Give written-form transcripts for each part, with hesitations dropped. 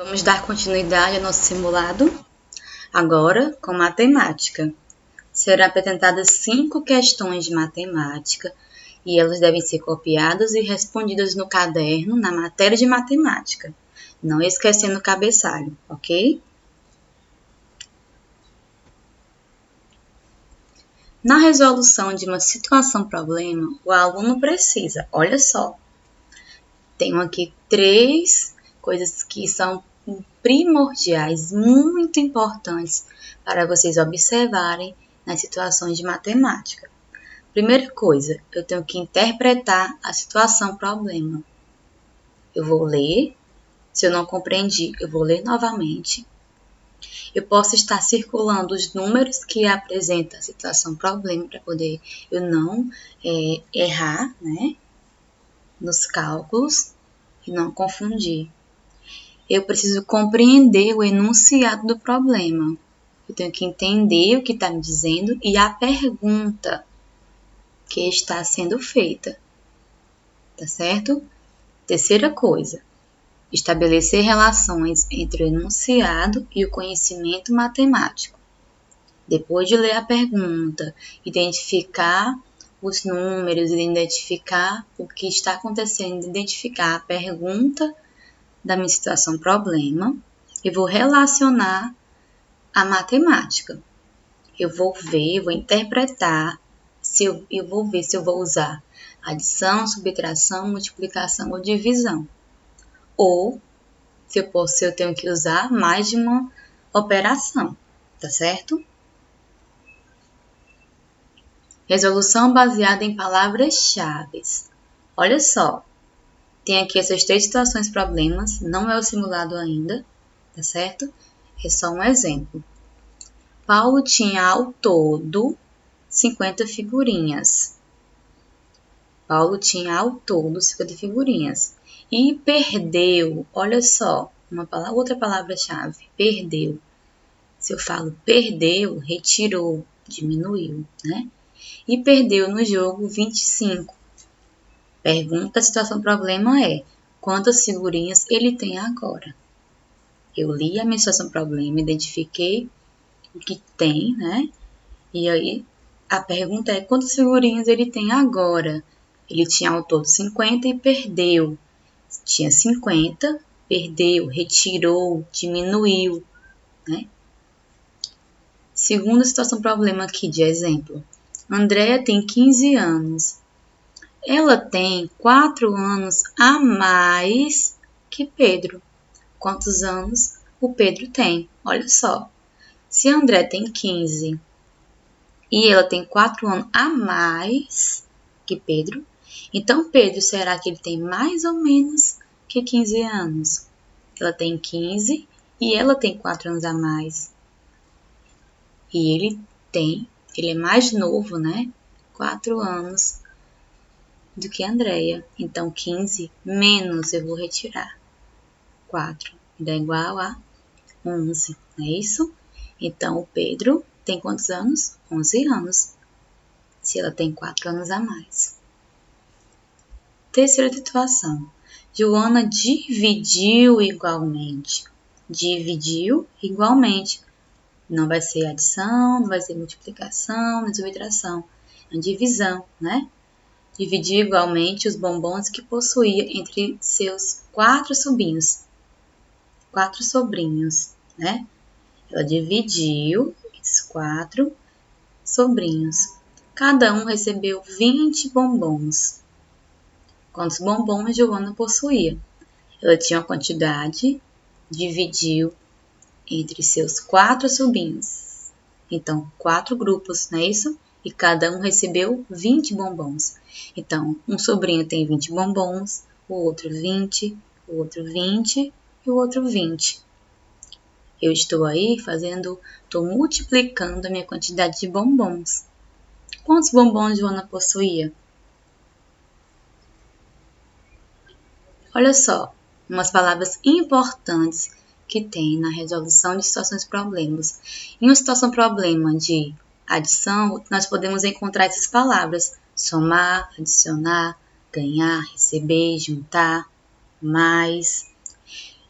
Vamos dar continuidade ao nosso simulado, agora com matemática. Serão apresentadas 5 questões de matemática e elas devem ser copiadas e respondidas no caderno, na matéria de matemática, não esquecendo o cabeçalho, ok? Na resolução de uma situação-problema, o aluno precisa, olha só, tenho aqui 3 coisas que são primordiais, muito importantes para vocês observarem nas situações de matemática. Primeira coisa, eu tenho que interpretar a situação-problema. Eu vou ler, se eu não compreendi, eu vou ler novamente. Eu posso estar circulando os números que apresentam a situação-problema para poder eu não errar, né, nos cálculos e não confundir. Eu preciso compreender o enunciado do problema. Eu tenho que entender o que está me dizendo e a pergunta que está sendo feita. Tá certo? Terceira coisa, estabelecer relações entre o enunciado e o conhecimento matemático. Depois de ler a pergunta, identificar os números, identificar o que está acontecendo, identificar a pergunta da minha situação-problema, eu vou relacionar a matemática. Eu vou ver, eu vou interpretar, eu vou ver se eu vou usar adição, subtração, multiplicação ou divisão. Ou se eu tenho que usar mais de uma operação, tá certo? Resolução baseada em palavras-chave. Olha só, tem aqui essas 3 situações problemas, não é o simulado ainda, tá certo? É só um exemplo. Paulo tinha ao todo 50 figurinhas. Paulo tinha ao todo 50 figurinhas. E perdeu, olha só, outra palavra-chave, perdeu. Se eu falo perdeu, retirou, diminuiu, né? E perdeu no jogo 25. Pergunta, situação, problema é, quantas figurinhas ele tem agora? Eu li a minha situação, problema, identifiquei o que tem, né? E aí, a pergunta é, quantas figurinhas ele tem agora? Ele tinha ao todo 50 e perdeu. Tinha 50, perdeu, retirou, diminuiu, né? Segunda situação, problema aqui de exemplo. Andréia tem 15 anos. Ela tem 4 anos a mais que Pedro. Quantos anos o Pedro tem? Olha só. Se a André tem 15 e ela tem 4 anos a mais que Pedro, então Pedro, será que ele tem mais ou menos que 15 anos? Ela tem 15 e ela tem 4 anos a mais. E ele é mais novo, né? 4 anos do que a Andréia. Então, 15 menos eu vou retirar 4, dá igual a 11, não é isso? Então, o Pedro tem quantos anos? 11 anos, se ela tem 4 anos a mais. Terceira situação. Joana dividiu igualmente. Dividiu igualmente. Não vai ser adição, não vai ser multiplicação, nem subtração. É divisão, né? Dividiu igualmente os bombons que possuía entre seus 4 sobrinhos. 4 sobrinhos, né? Ela dividiu esses 4 sobrinhos. Cada um recebeu 20 bombons. Quantos bombons Joana possuía? Ela tinha uma quantidade, dividiu entre seus 4 sobrinhos. Então, 4 grupos, não é isso? E cada um recebeu 20 bombons. Então, um sobrinho tem 20 bombons, o outro 20, o outro 20 e o outro 20. Eu estou aí estou multiplicando a minha quantidade de bombons. Quantos bombons Joana possuía? Olha só, umas palavras importantes que tem na resolução de situações problemas. Em uma situação problema de adição, nós podemos encontrar essas palavras: somar, adicionar, ganhar, receber, juntar, mais.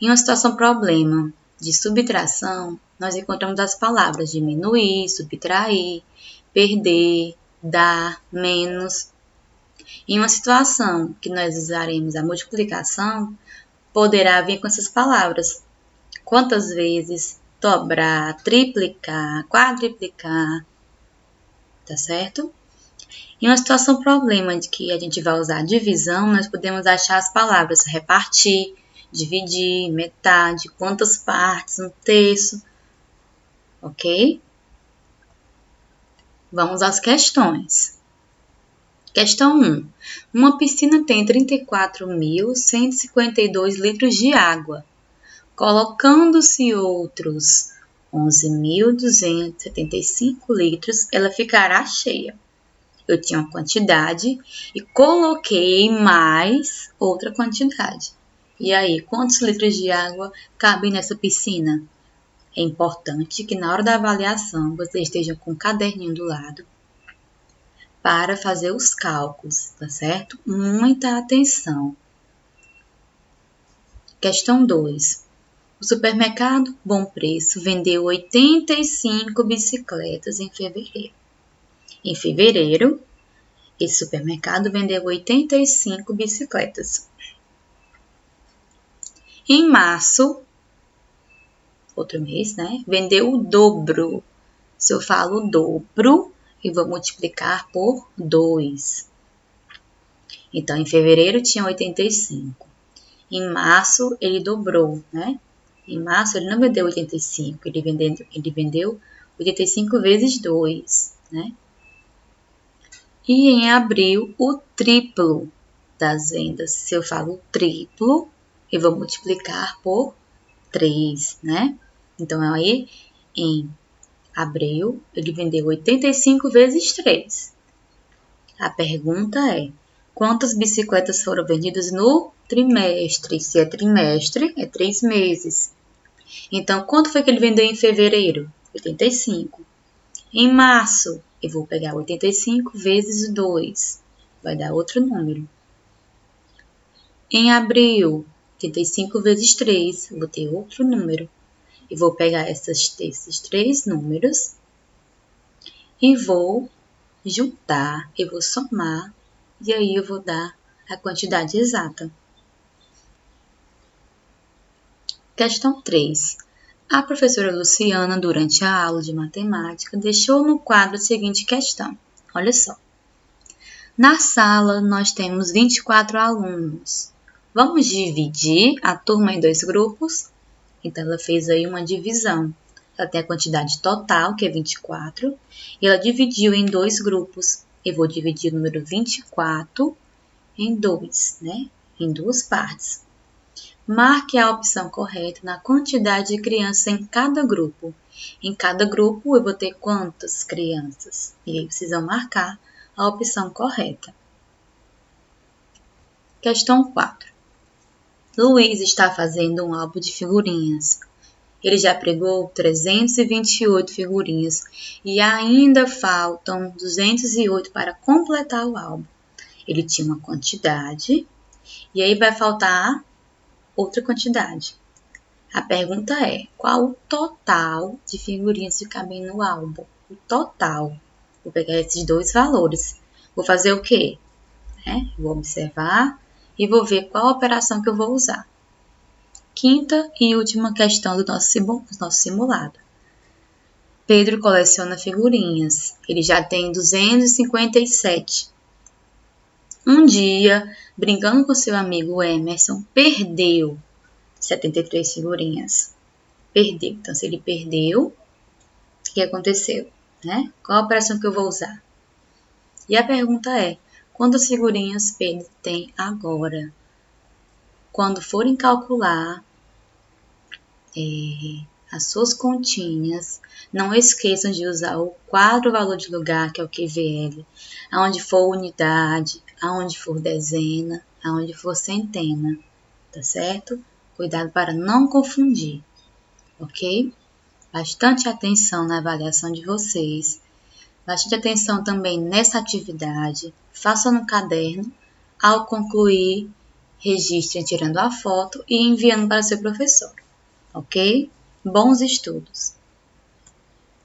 Em uma situação problema de subtração, nós encontramos as palavras diminuir, subtrair, perder, dar, menos. Em uma situação que nós usaremos a multiplicação, poderá vir com essas palavras. Quantas vezes? Dobrar, triplicar, quadriplicar. Tá certo? Em uma situação problema de que a gente vai usar divisão, nós podemos achar as palavras repartir, dividir, metade, quantas partes, um terço. Ok? Vamos às questões. Questão 1. Uma piscina tem 34.152 litros de água. Colocando-se outros 11.275 litros, ela ficará cheia. Eu tinha uma quantidade e coloquei mais outra quantidade. E aí, quantos litros de água cabem nessa piscina? É importante que na hora da avaliação você esteja com o caderninho do lado para fazer os cálculos, tá certo? Muita atenção. Questão 2. O supermercado Bom Preço vendeu 85 bicicletas em fevereiro. Em fevereiro, esse supermercado vendeu 85 bicicletas. Em março, outro mês, né? Vendeu o dobro. Se eu falo o dobro, eu vou multiplicar por 2. Então, em fevereiro tinha 85. Em março, ele dobrou, né? Em março, ele não vendeu 85, ele vendeu 85 vezes 2, né? E em abril, o triplo das vendas. Se eu falo triplo, eu vou multiplicar por 3, né? Então, aí, em abril, ele vendeu 85 vezes 3. A pergunta é, quantas bicicletas foram vendidas no trimestre? Se é trimestre, é 3 meses. Então, quanto foi que ele vendeu em fevereiro? 85. Em março, eu vou pegar 85 vezes 2. Vai dar outro número. Em abril, 85 vezes 3. Vou ter outro número. E vou pegar esses 3 números e vou juntar, eu vou somar, e aí eu vou dar a quantidade exata. Questão 3. A professora Luciana, durante a aula de matemática, deixou no quadro a seguinte questão. Olha só. Na sala, nós temos 24 alunos. Vamos dividir a turma em 2 grupos? Então, ela fez aí uma divisão. Ela tem a quantidade total, que é 24, e ela dividiu em 2 grupos. Eu vou dividir o número 24 em 2, né? Em 2 partes. Marque a opção correta na quantidade de crianças em cada grupo. Em cada grupo, eu vou ter quantas crianças? E aí, precisam marcar a opção correta. Questão 4. Luiz está fazendo um álbum de figurinhas. Ele já pregou 328 figurinhas e ainda faltam 208 para completar o álbum. Ele tinha uma quantidade e aí vai faltar outra quantidade. A pergunta é, qual o total de figurinhas que cabem no álbum? O total. Vou pegar esses 2 valores. Vou fazer o quê? Vou observar e vou ver qual operação que eu vou usar. Quinta e última questão do nosso simulado. Pedro coleciona figurinhas. Ele já tem 257. Um dia, brincando com seu amigo Emerson, perdeu 73 figurinhas. Perdeu. Então, se ele perdeu, o que aconteceu? Qual a operação que eu vou usar? E a pergunta é, quantas figurinhas Pedro tem agora? Quando forem calcular as suas continhas, não esqueçam de usar o quadro valor de lugar, que é o QVL, aonde for unidade, aonde for dezena, aonde for centena, tá certo? Cuidado para não confundir, ok? Bastante atenção na avaliação de vocês, bastante atenção também nessa atividade, faça no caderno, ao concluir, registrem tirando a foto e enviando para seu professor, ok? Bons estudos!